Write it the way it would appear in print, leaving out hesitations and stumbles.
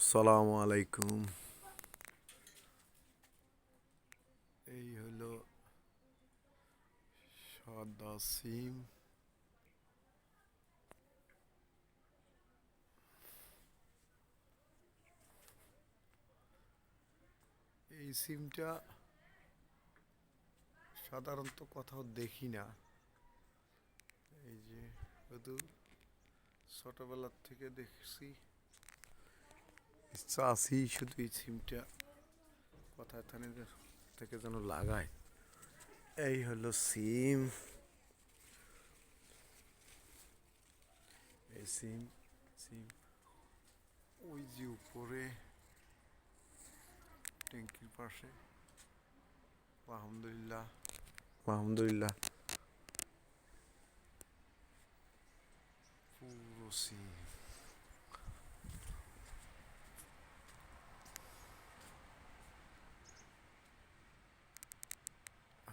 সালামু আলাইকুম। এই হলো সাদা সিম। এই সিমটা সাধারণত কোথাও দেখি না। এই যে শুধু ছোটবেলার থেকে দেখছি, চাষি শুধু এই সিমটা কোথায় থেকে যেন লাগায়। এই হলো সিম। এই সিম সিম ওই যে উপরে ট্যাঙ্কির পাশে। আলহামদুলিল্লাহ, আলহামদুলিল্লাহ, পুরো সিম।